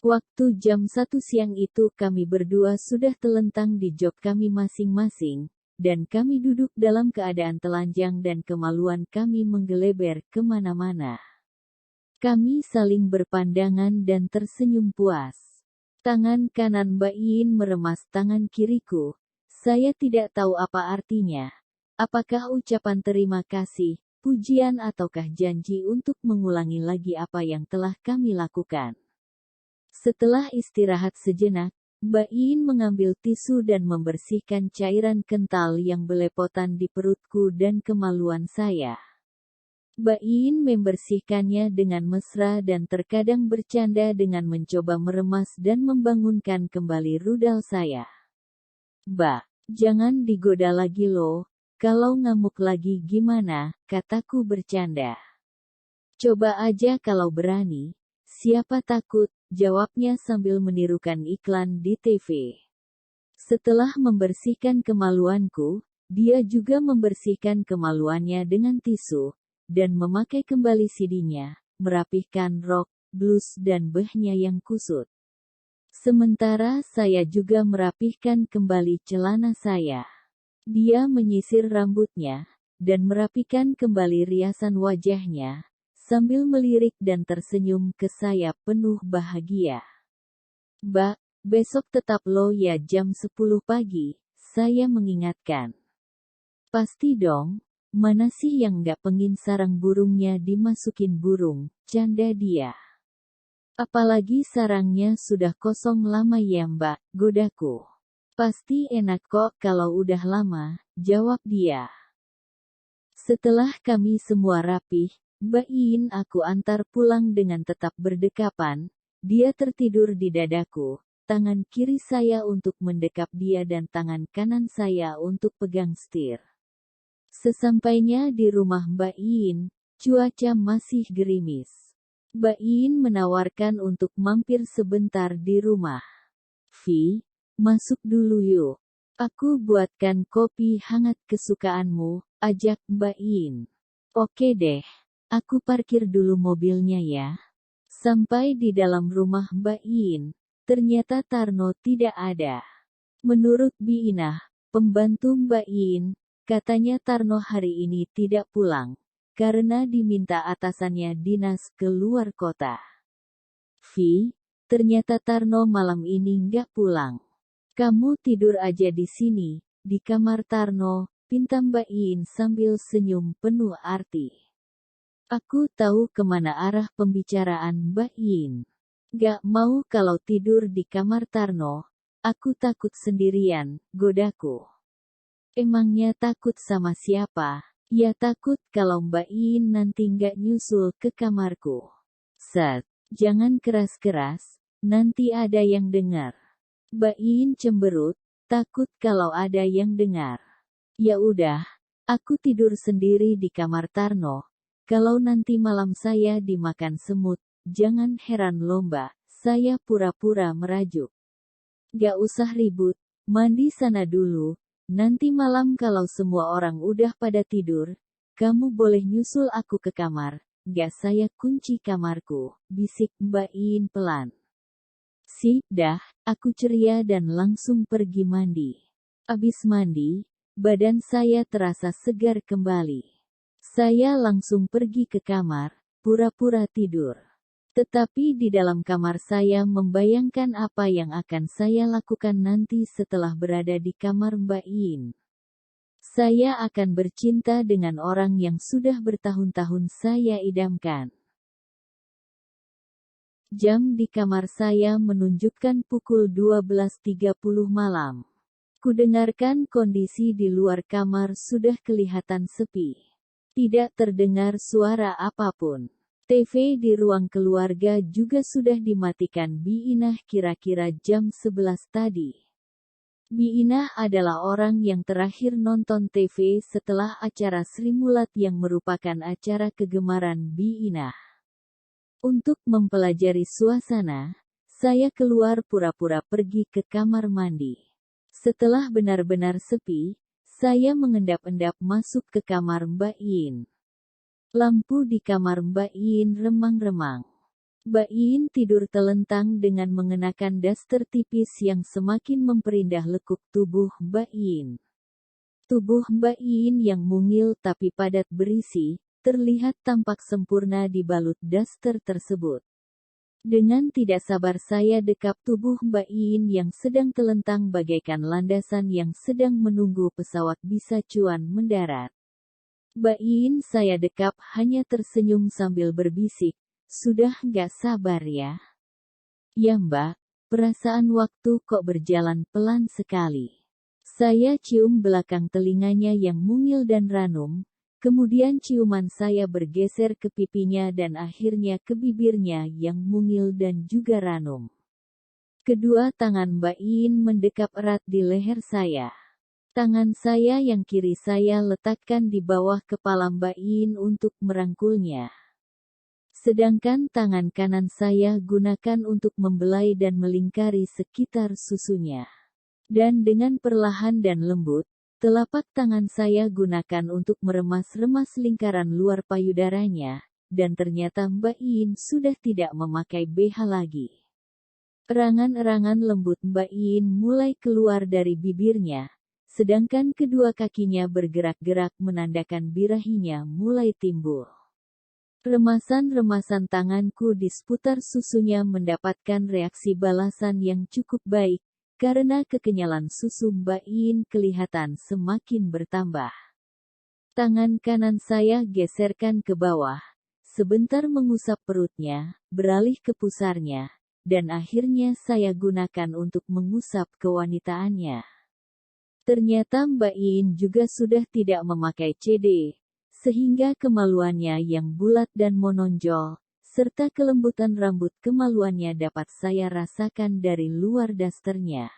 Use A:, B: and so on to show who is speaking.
A: Waktu jam 1 siang itu kami berdua sudah telentang di job kami masing-masing, dan kami duduk dalam keadaan telanjang dan kemaluan kami menggeleber kemana-mana. Kami saling berpandangan dan tersenyum puas. Tangan kanan Mbak Iin meremas tangan kiriku. Saya tidak tahu apa artinya. Apakah ucapan terima kasih, pujian ataukah janji untuk mengulangi lagi apa yang telah kami lakukan. Setelah istirahat sejenak, Mbak Iin mengambil tisu dan membersihkan cairan kental yang belepotan di perutku dan kemaluan saya. Mbak Iin membersihkannya dengan mesra dan terkadang bercanda dengan mencoba meremas dan membangunkan kembali rudal saya. "Mbak, jangan digoda lagi loh, kalau ngamuk lagi gimana?" kataku bercanda. "Coba aja kalau berani, siapa takut?" jawabnya sambil menirukan iklan di TV. Setelah membersihkan kemaluanku, dia juga membersihkan kemaluannya dengan tisu, dan memakai kembali sidinya, merapihkan rok, blus dan behnya yang kusut. Sementara saya juga merapihkan kembali celana saya. Dia menyisir rambutnya, dan merapikan kembali riasan wajahnya, sambil melirik dan tersenyum ke saya penuh bahagia. "Mbak, besok tetap lo ya jam 10 pagi, saya mengingatkan." "Pasti dong, mana sih yang nggak pengin sarang burungnya dimasukin burung," canda dia. "Apalagi sarangnya sudah kosong lama ya Mbak," godaku. "Pasti enak kok kalau udah lama," jawab dia. Setelah kami semua rapih, Mbak Iin aku antar pulang dengan tetap berdekapan. Dia tertidur di dadaku, tangan kiri saya untuk mendekap dia dan tangan kanan saya untuk pegang setir. Sesampainya di rumah Mbak Iin, cuaca masih gerimis. Mbak Iin menawarkan untuk mampir sebentar di rumah. "Vi, masuk dulu yuk. Aku buatkan kopi hangat kesukaanmu," ajak Mbak Iin. "Oke deh. Aku parkir dulu mobilnya ya." Sampai di dalam rumah Mbak Iin, ternyata Tarno tidak ada. Menurut Biinah, pembantu Mbak Iin, katanya Tarno hari ini tidak pulang, karena diminta atasannya dinas ke luar kota. "Vi, ternyata Tarno malam ini nggak pulang. Kamu tidur aja di sini, di kamar Tarno," pinta Mbak Iin sambil senyum penuh arti. Aku tahu kemana arah pembicaraan Mbak Iin. "Gak mau kalau tidur di kamar Tarno, aku takut sendirian," godaku. "Emangnya takut sama siapa?" "Ya takut kalau Mbak Iin nanti nggak nyusul ke kamarku." "Set, jangan keras-keras, nanti ada yang dengar." Mbak Iin cemberut, takut kalau ada yang dengar. "Ya udah, aku tidur sendiri di kamar Tarno. Kalau nanti malam saya dimakan semut, jangan heran lomba." Saya pura-pura merajuk. "Gak usah ribut, mandi sana dulu. Nanti malam kalau semua orang udah pada tidur, kamu boleh nyusul aku ke kamar. Gak saya kunci kamarku," bisik Mbak Iin pelan. "Sip dah," aku ceria dan langsung pergi mandi. Abis mandi, badan saya terasa segar kembali. Saya langsung pergi ke kamar, pura-pura tidur. Tetapi di dalam kamar saya membayangkan apa yang akan saya lakukan nanti setelah berada di kamar Mbak Iin. Saya akan bercinta dengan orang yang sudah bertahun-tahun saya idamkan. Jam di kamar saya menunjukkan pukul 12.30 malam. Kudengarkan kondisi di luar kamar sudah kelihatan sepi. Tidak terdengar suara apapun. TV di ruang keluarga juga sudah dimatikan Biinah kira-kira jam 11 tadi. Biinah adalah orang yang terakhir nonton TV setelah acara Sri Mulat yang merupakan acara kegemaran Biinah. Untuk mempelajari suasana, saya keluar pura-pura pergi ke kamar mandi. Setelah benar-benar sepi, saya mengendap-endap masuk ke kamar Mbak Iin. Lampu di kamar Mbak Iin remang-remang. Mbak Iin tidur telentang dengan mengenakan daster tipis yang semakin memperindah lekuk tubuh Mbak Iin. Tubuh Mbak Iin yang mungil tapi padat berisi, terlihat tampak sempurna di balut daster tersebut. Dengan tidak sabar saya dekap tubuh Mbak Iin yang sedang telentang bagaikan landasan yang sedang menunggu pesawat bisa cuan mendarat. Mbak Iin saya dekap hanya tersenyum sambil berbisik, "Sudah nggak sabar ya?" "Ya Mbak, perasaan waktu kok berjalan pelan sekali." Saya cium belakang telinganya yang mungil dan ranum. Kemudian ciuman saya bergeser ke pipinya dan akhirnya ke bibirnya yang mungil dan juga ranum. Kedua tangan Mbak Iin mendekap erat di leher saya. Tangan saya yang kiri saya letakkan di bawah kepala Mbak Iin untuk merangkulnya. Sedangkan tangan kanan saya gunakan untuk membelai dan melingkari sekitar susunya. Dan dengan perlahan dan lembut, telapak tangan saya gunakan untuk meremas-remas lingkaran luar payudaranya, dan ternyata Mbak Iin sudah tidak memakai BH lagi. Erangan-erangan lembut Mbak Iin mulai keluar dari bibirnya, sedangkan kedua kakinya bergerak-gerak menandakan birahinya mulai timbul. Remasan-remasan tanganku di seputar susunya mendapatkan reaksi balasan yang cukup baik, karena kekenyalan susu Mbak Iin kelihatan semakin bertambah. Tangan kanan saya geserkan ke bawah, sebentar mengusap perutnya, beralih ke pusarnya, dan akhirnya saya gunakan untuk mengusap kewanitaannya. Ternyata Mbak Iin juga sudah tidak memakai CD, sehingga kemaluannya yang bulat dan menonjol, serta kelembutan rambut kemaluannya dapat saya rasakan dari luar dasternya.